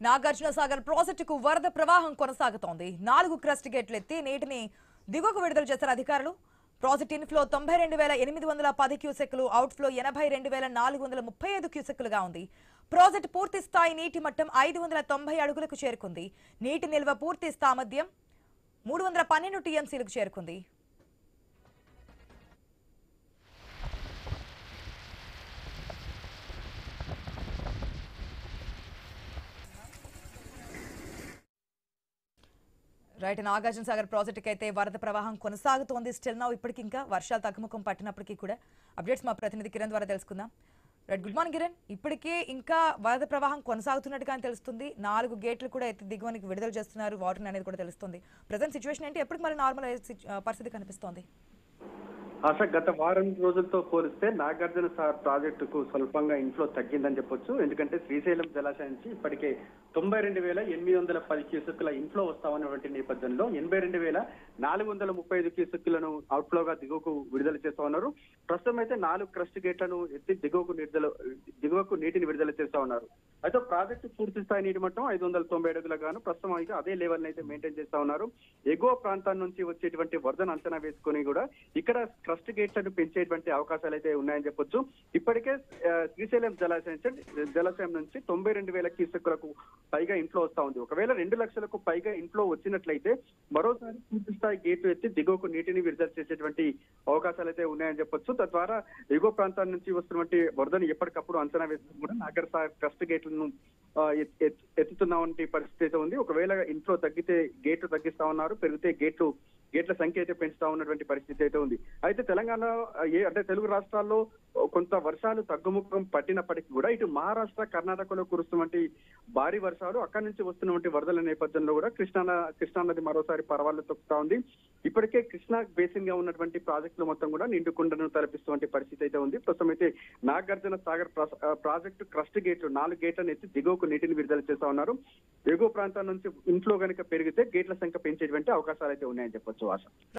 నాగార్జున సాగర్ ప్రాజెక్టుకు వరద ప్రవాహం కొనసాగుతోంది. 4 క్రస్ట్ గేట్లు ఎత్తి నీటిని దిగువకు విడుదల చేశారు అధికారులు. ప్రాజెక్ట్ ఇన్ఫ్లో 92,810 క్యూసెక్లు, అవుట్ఫ్లో 82,435 క్యూసెక్లుగా ఉంది. ప్రాజెక్టు పూర్తి స్థాయి నీటి మట్టం 590 అడుగులకు చేరుకుంది. నీటి నిల్వ పూర్తి సామర్థ్యం 312 టీఎంసీలకు చేరుకుంది. రైట్, నాగార్జున సాగర్ ప్రాజెక్టుకి అయితే వరద ప్రవాహం కొనసాగుతోంది. స్టిల్ నౌ ఇప్పటికి ఇంకా వర్షాలు తగ్గుముఖం పట్టినప్పటికీ కూడా అప్డేట్స్ మా ప్రతినిధి కిరణ్ ద్వారా తెలుసుకుందాం. Right, good morning Kiran. ఇప్పటికే ఇంకా వరద ప్రవాహం కొనసాగుతున్నట్టుగా తెలుస్తుంది. 4 గేట్లు కూడా ఎత్తి దిగువనికి విడుదల చేస్తున్నారు వాటర్ అనేది కూడా తెలుస్తుంది. ప్రజెంట్ సిచ్యువేషన్ ఏంటి? ఎప్పటికి మరి నార్మల్ పరిస్థితి కనిపిస్తోంది? ఆశ గత వారం రోజులతో పోలిస్తే నాగార్జున సాగర్ ప్రాజెక్టుకు స్వల్పంగా ఇన్ఫ్లో తగ్గిందని చెప్పొచ్చు. ఎందుకంటే శ్రీశైలం జలాశయం నుంచి ఇప్పటికే 92,810 క్యూసెక్కుల ఇన్ఫ్లో వస్తామన్నటువంటి నేపథ్యంలో 82,435 క్యూసెక్కులను అవుట్ఫ్లోగా దిగువకు విడుదల చేస్తా ఉన్నారు. ప్రస్తుతం అయితే 4 క్రస్ట్ గేట్లను ఎత్తి దిగువకు నీటిని విడుదల చేస్తా ఉన్నారు. అయితే ప్రాజెక్టు పూర్తి స్థాయి నీటి మట్టం 590 అడుగులకు గాను ప్రస్తుతం అయితే అదే లెవెల్ అయితే మెయింటైన్ చేస్తా ఉన్నారు. ఎగువ ప్రాంతాల నుంచి వచ్చేటువంటి వరదను అంచనా వేసుకుని కూడా ఇక్కడ క్రస్ట్ గేట్లను పెంచేటువంటి అవకాశాలు అయితే ఉన్నాయని చెప్పొచ్చు. ఇప్పటికే శ్రీశైలం జలాశయం నుంచి 92,000 క్యూసెక్కులకు పైగా ఇన్ఫ్లో వస్తా ఉంది. ఒకవేళ 2 లక్షలకు పైగా ఇన్ఫ్లో వచ్చినట్లయితే మరోసారి పూర్తి స్థాయి గేట్లు ఎత్తి దిగువకు నీటిని విడుదల చేసేటువంటి అవకాశాలు అయితే ఉన్నాయని చెప్పొచ్చు. తద్వారా ఎగువ ప్రాంతాల నుంచి వస్తున్నటువంటి వరదను ఎప్పటికప్పుడు అంచనా వేసుకుని కూడా నాగర్ సాగర్ క్రస్ట్ గేట్లను ఎత్తుతున్నటువంటి పరిస్థితి అయితే ఉంది. ఒకవేళ ఇన్ఫ్లో తగ్గితే గేట్లు తగ్గిస్తా ఉన్నారు, పెరిగితే గేట్ల సంఖ్య అయితే పెంచుతా ఉన్నటువంటి పరిస్థితి అయితే ఉంది. అయితే తెలంగాణ అంటే తెలుగు రాష్ట్రాల్లో కొంత వర్షాలు తగ్గుముఖం పట్టినప్పటికీ కూడా ఇటు మహారాష్ట్ర, కర్ణాటకలో కురుస్తున్నటువంటి భారీ వర్షాలు, అక్కడి నుంచి వస్తున్నటువంటి వరదల నేపథ్యంలో కూడా కృష్ణా నది మరోసారి పరవాళ్ళు తొక్కుతా ఉంది. ఇప్పటికే కృష్ణా బేసిన్ గా ఉన్నటువంటి ప్రాజెక్టులు మొత్తం కూడా నిండుకుండను తలపిస్తున్నటువంటి పరిస్థితి అయితే ఉంది. ప్రస్తుతం అయితే నాగార్జున సాగర్ ప్రాజెక్టు క్రస్ట్ గేట్లు 4 గేట్లను ఎత్తి దిగువకు నీటిని విడుదల చేస్తా ఉన్నారు. ఎగువ ప్రాంతాల నుంచి ఇన్ఫ్లో కనుక పెరిగితే గేట్ల సంఖ్య పెంచేటువంటి అవకాశాలు అయితే ఉన్నాయని చెప్పొచ్చు. ఆశ.